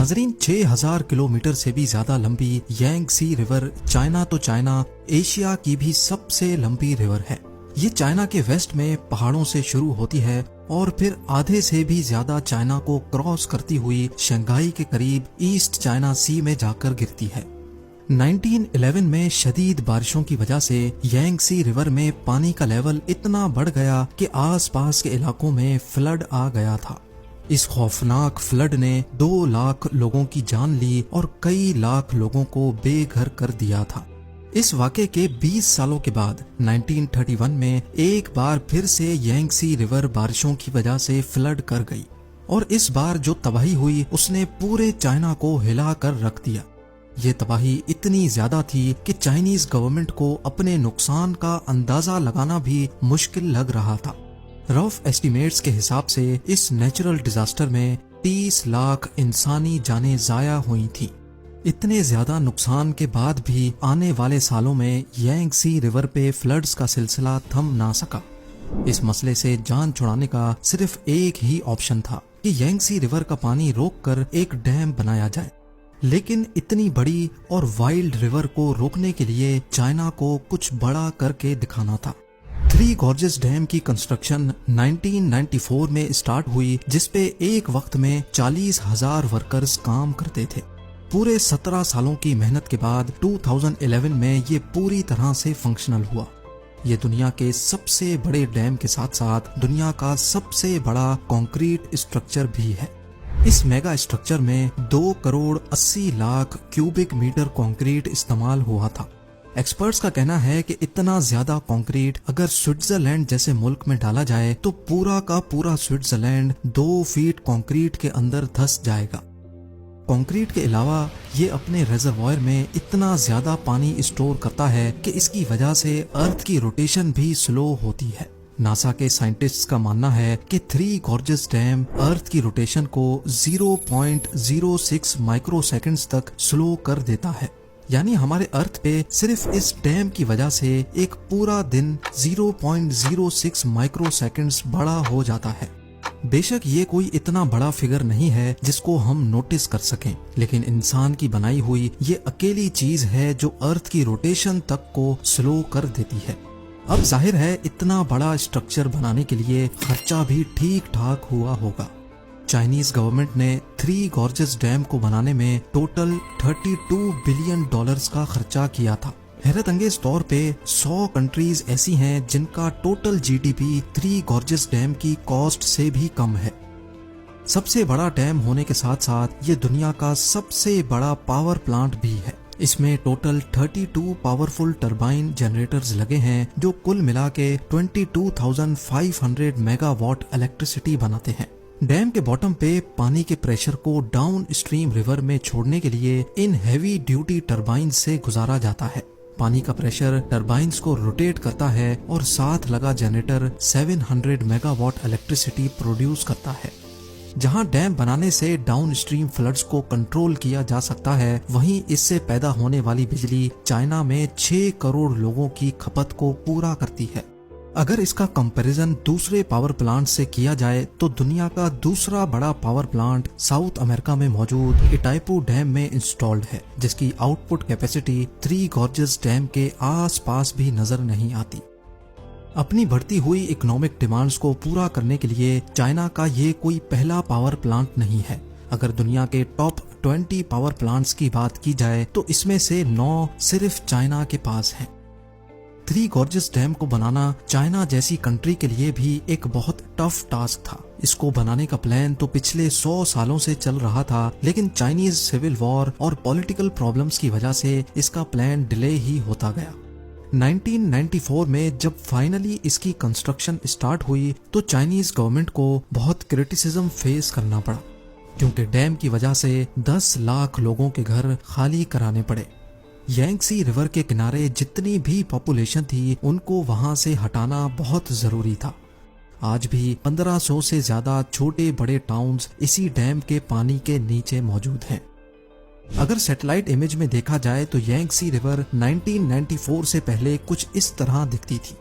नाजरीन, 6000 किलोमीटर से भी ज्यादा लंबी यांगसी रिवर चाइना तो चाइना, एशिया की भी सबसे लंबी रिवर है। ये चाइना के वेस्ट में पहाड़ों से शुरू होती है और फिर आधे से भी ज्यादा चाइना को क्रॉस करती हुई शंघाई के करीब ईस्ट चाइना सी में जाकर गिरती है। 1911 में शदीद बारिशों की वजह से यांगसी रिवर में पानी का लेवल इतना बढ़ गया कि आसपास के इलाकों में फ्लड आ गया था। इस खौफनाक फ्लड ने 2 लाख लोगों की जान ली और कई लाख लोगों को बेघर कर दिया था। इस वाक़े के 20 सालों के बाद 1931 में एक बार फिर से यांगसी रिवर बारिशों की वजह से फ्लड कर गई और इस बार जो तबाही हुई उसने पूरे चाइना को हिला कर रख दिया। ये तबाही इतनी ज्यादा थी कि चाइनीज गवर्नमेंट को अपने नुकसान का अंदाजा लगाना भी मुश्किल लग रहा था। रफ एस्टिमेट्स के हिसाब से इस नेचुरल डिजास्टर में 30 लाख इंसानी जानें जाया हुई थी। इतने ज्यादा नुकसान के बाद भी आने वाले सालों में यांगसी रिवर पे फ्लड्स का सिलसिला थम ना सका। इस मसले से जान छुड़ाने का सिर्फ एक ही ऑप्शन था कि यांगसी रिवर का पानी रोककर एक डैम बनाया जाए। लेकिन इतनी बड़ी और वाइल्ड रिवर को रोकने के लिए चाइना को कुछ बड़ा करके दिखाना था। थ्री गॉर्जेस डैम की कंस्ट्रक्शन 1994 में स्टार्ट हुई, जिसपे एक वक्त में 40,000 वर्कर्स काम करते थे। पूरे 17 सालों की मेहनत के बाद 2011 में ये पूरी तरह से फंक्शनल हुआ। ये दुनिया के सबसे बड़े डैम के साथ साथ दुनिया का सबसे बड़ा कंक्रीट स्ट्रक्चर भी है। इस मेगा स्ट्रक्चर में 2 crore 80 lakh cubic metre concrete इस्तेमाल हुआ था। एक्सपर्ट्स का कहना है कि इतना ज्यादा कंक्रीट अगर स्विट्जरलैंड जैसे मुल्क में डाला जाए तो पूरा का पूरा स्विट्जरलैंड 2 फीट कंक्रीट के अंदर धंस जाएगा। कंक्रीट के अलावा ये अपने रिजर्वॉयर में इतना ज्यादा पानी स्टोर करता है कि इसकी वजह से अर्थ की रोटेशन भी स्लो होती है। नासा के साइंटिस्ट्स का मानना है कि थ्री गॉर्जेस डैम अर्थ की रोटेशन को 0.06 माइक्रोसेकंड्स तक स्लो कर देता है। यानी हमारे अर्थ पे सिर्फ इस डैम की वजह से एक पूरा दिन 0.06 माइक्रोसेकंड्स बड़ा हो जाता है। बेशक ये कोई इतना बड़ा फिगर नहीं है जिसको हम नोटिस कर सकें, लेकिन इंसान की बनाई हुई ये अकेली चीज है जो अर्थ की रोटेशन तक को स्लो कर देती है। अब जाहिर है इतना बड़ा स्ट्रक्चर बनाने के लिए खर्चा भी ठीक ठाक हुआ होगा। चाइनीज गवर्नमेंट ने थ्री गॉर्जेस डैम को बनाने में टोटल 32 बिलियन डॉलर्स का खर्चा किया था। हैरत अंगेज तौर पे 100 कंट्रीज ऐसी हैं जिनका total GDP three gorges dam की कॉस्ट से भी कम है। सबसे बड़ा डैम होने के साथ साथ ये दुनिया का सबसे बड़ा पावर प्लांट भी है। इसमें टोटल 32 पावरफुल टरबाइन जनरेटर्स लगे हैं जो कुल मिला के 22,500 मेगावाट इलेक्ट्रिसिटी बनाते हैं। डैम के बॉटम पे पानी के प्रेशर को डाउन स्ट्रीम रिवर में छोड़ने के लिए इन हैवी ड्यूटी टरबाइन से गुजारा जाता है। पानी का प्रेशर टरबाइन्स को रोटेट करता है और साथ लगा जनरेटर 700 मेगावाट इलेक्ट्रिसिटी प्रोड्यूस करता है। जहां डैम बनाने से डाउन स्ट्रीम फ्लड्स को कंट्रोल किया जा सकता है, वहीं इससे पैदा होने वाली बिजली चाइना में 6 करोड़ लोगों की खपत को पूरा करती है। अगर इसका कंपैरिजन दूसरे पावर प्लांट से किया जाए तो दुनिया का दूसरा बड़ा पावर प्लांट साउथ अमेरिका में मौजूद इटाइपू डैम में इंस्टॉल्ड है, जिसकी output capacity three gorges dam के आसपास भी नजर नहीं आती। अपनी बढ़ती हुई इकोनॉमिक डिमांड्स को पूरा करने के लिए चाइना का ये कोई पहला पावर प्लांट नहीं है। अगर दुनिया के टॉप 20 पावर प्लांट्स की बात की जाए तो इसमें से 9 सिर्फ चाइना के पास हैं। थ्री गॉर्जेस डैम को बनाना चाइना जैसी कंट्री के लिए भी एक बहुत टफ टास्क था। इसको बनाने का प्लान तो पिछले 100 सालों से चल रहा था, लेकिन चाइनीज सिविल वॉर और पॉलिटिकल प्रॉब्लम्स की वजह से इसका प्लान डिले ही होता गया। 1994 में जब फाइनली इसकी कंस्ट्रक्शन स्टार्ट हुई तो चाइनीज गवर्नमेंट को बहुत क्रिटिसिज्म फेस करना पड़ा, क्योंकि डैम की वजह से 10 लाख लोगों के घर खाली कराने पड़े। यांगसी रिवर के किनारे जितनी भी पॉपुलेशन थी उनको वहां से हटाना बहुत जरूरी था। आज भी 1500 से ज्यादा छोटे बड़े टाउन्स इसी डैम के पानी के नीचे मौजूद हैं। अगर सैटेलाइट इमेज में देखा जाए तो यांगसी रिवर 1994 से पहले कुछ इस तरह दिखती थी।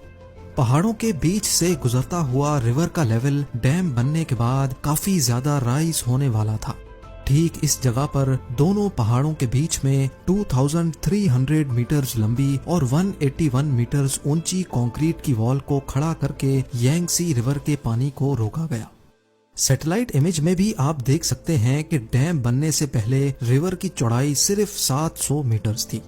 पहाड़ों के बीच से गुजरता हुआ रिवर का लेवल डैम बनने के बाद काफी ज्यादा राइज होने वाला था। ठीक इस जगह पर दोनों पहाड़ों के बीच में 2300 मीटर्स लंबी और 181 मीटर्स ऊंची कंक्रीट की वॉल को खड़ा करके यांगसी रिवर के पानी को रोका गया। सैटेलाइट इमेज में भी आप देख सकते हैं कि डैम बनने से पहले रिवर की चौड़ाई सिर्फ 700 मीटर्स थी,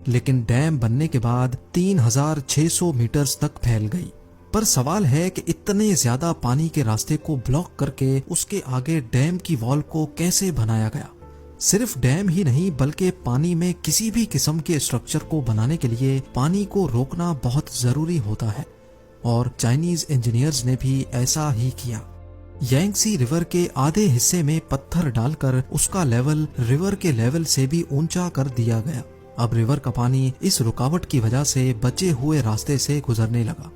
लेकिन डैम बनने के बाद 3600 मीटर्स तक फैल गई। पर सवाल है कि इतने ज्यादा पानी के रास्ते को ब्लॉक करके उसके आगे डैम की वॉल को कैसे बनाया गया। सिर्फ डैम ही नहीं बल्कि पानी में किसी भी किस्म के स्ट्रक्चर को बनाने के लिए पानी को रोकना बहुत जरूरी होता है, और चाइनीज इंजीनियर्स ने भी ऐसा ही किया। यांगसी रिवर के आधे हिस्से में पत्थर डालकर उसका लेवल रिवर के लेवल से भी ऊंचा कर दिया गया। अब रिवर का पानी इस रुकावट की वजह से बचे हुए रास्ते से गुजरने लगा।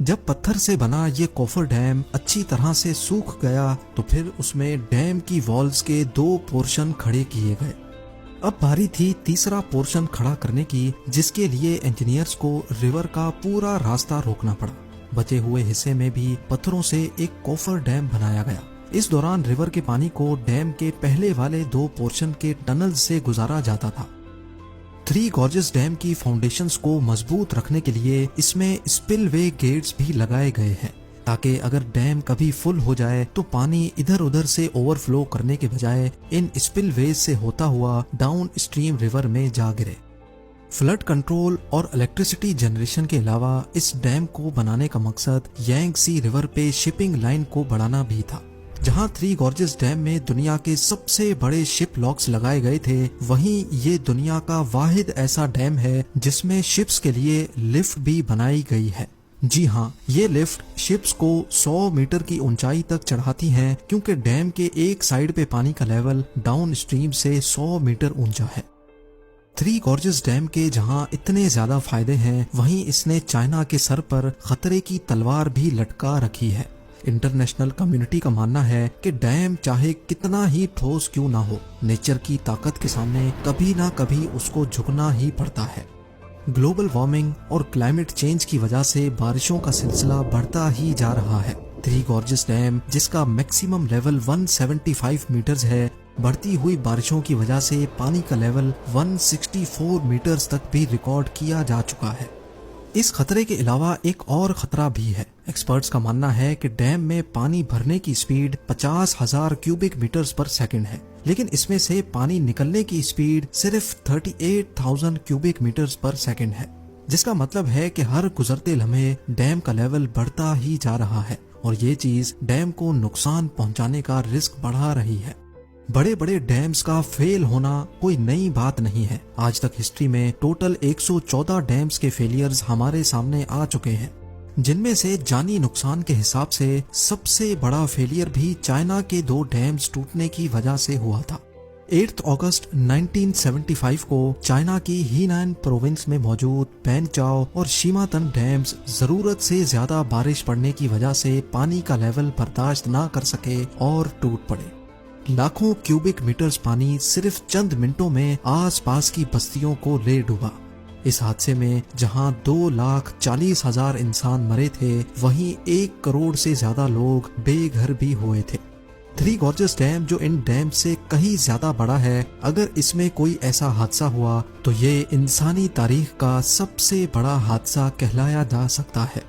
जब पत्थर से बना ये कोफर डैम अच्छी तरह से सूख गया तो फिर उसमें डैम की वॉल्स के 2 पोर्शन खड़े किए गए। अब बारी थी तीसरा पोर्शन खड़ा करने की, जिसके लिए इंजीनियर्स को रिवर का पूरा रास्ता रोकना पड़ा। बचे हुए हिस्से में भी पत्थरों से एक कोफर डैम बनाया गया। इस दौरान रिवर के पानी को डैम के पहले वाले 2 पोर्शन के टनल से गुजारा जाता था। थ्री गॉर्जेस डैम की फाउंडेशंस को मजबूत रखने के लिए इसमें स्पिलवे गेट्स भी लगाए गए हैं, ताकि अगर डैम कभी फुल हो जाए तो पानी इधर उधर से ओवरफ्लो करने के बजाय इन स्पिलवेज से होता हुआ डाउन स्ट्रीम रिवर में जा गिरे। फ्लड कंट्रोल और इलेक्ट्रिसिटी जनरेशन के अलावा इस डैम को बनाने का मकसद यांगसी रिवर पे शिपिंग लाइन को बढ़ाना भी था। जहां थ्री गॉर्जेस डैम में दुनिया के सबसे बड़े शिप लॉक्स लगाए गए थे, वहीं ये दुनिया का वाहिद ऐसा डैम है जिसमें शिप्स के लिए लिफ्ट भी बनाई गई है। जी हाँ, ये लिफ्ट शिप्स को 100 मीटर की ऊंचाई तक चढ़ाती हैं, क्योंकि डैम के एक साइड पे पानी का लेवल डाउन स्ट्रीम से 100 मीटर ऊंचा है। थ्री गॉर्जेस डैम के जहां इतने ज्यादा फायदे हैं, वहीं इसने चाइना के सर पर खतरे की तलवार भी लटका रखी है। इंटरनेशनल कम्युनिटी का मानना है कि डैम चाहे कितना ही ठोस क्यों ना हो, नेचर की ताकत के सामने कभी ना कभी उसको झुकना ही पड़ता है। ग्लोबल वार्मिंग और क्लाइमेट चेंज की वजह से बारिशों का सिलसिला बढ़ता ही जा रहा है। थ्री गॉर्जेस डैम, जिसका मैक्सिमम लेवल 175 मीटर्स है, बढ़ती हुई बारिशों की वजह से पानी का लेवल 164 मीटर्स तक भी रिकॉर्ड किया जा चुका है। इस खतरे के अलावा एक और खतरा भी है। एक्सपर्ट्स का मानना है कि डैम में पानी भरने की स्पीड 50,000 क्यूबिक मीटर्स पर सेकंड है, लेकिन इसमें से पानी निकलने की स्पीड सिर्फ 38,000 क्यूबिक मीटर्स पर सेकंड है, जिसका मतलब है कि हर गुजरते लम्हे डैम का लेवल बढ़ता ही जा रहा है, और ये चीज डैम को नुकसान पहुंचाने का रिस्क बढ़ा रही है। बड़े बड़े डैम्स का फेल होना कोई नई बात नहीं है। आज तक हिस्ट्री में टोटल 114 डैम्स के फेलियर्स हमारे सामने आ चुके हैं, जिनमें से जानी नुकसान के हिसाब से सबसे बड़ा फेलियर भी चाइना के 2 डैम्स टूटने की वजह से हुआ था। 8 अगस्त 1975 को चाइना की हीनान प्रोविंस में मौजूद पैनचाओ और शिमातन डैम्स जरूरत से ज्यादा बारिश पड़ने की वजह से पानी का लेवल बर्दाश्त ना कर सके और टूट पड़े। लाखों क्यूबिक मीटर्स पानी सिर्फ चंद मिनटों में आसपास की बस्तियों को ले डूबा। इस हादसे में जहां 2,40,000 इंसान मरे थे, वहीं 1 करोड़ से ज्यादा लोग बेघर भी हुए थे। थ्री गॉर्जेस डैम, जो इन डैम से कहीं ज्यादा बड़ा है, अगर इसमें कोई ऐसा हादसा हुआ तो ये इंसानी तारीख का सबसे बड़ा हादसा कहलाया जा सकता है।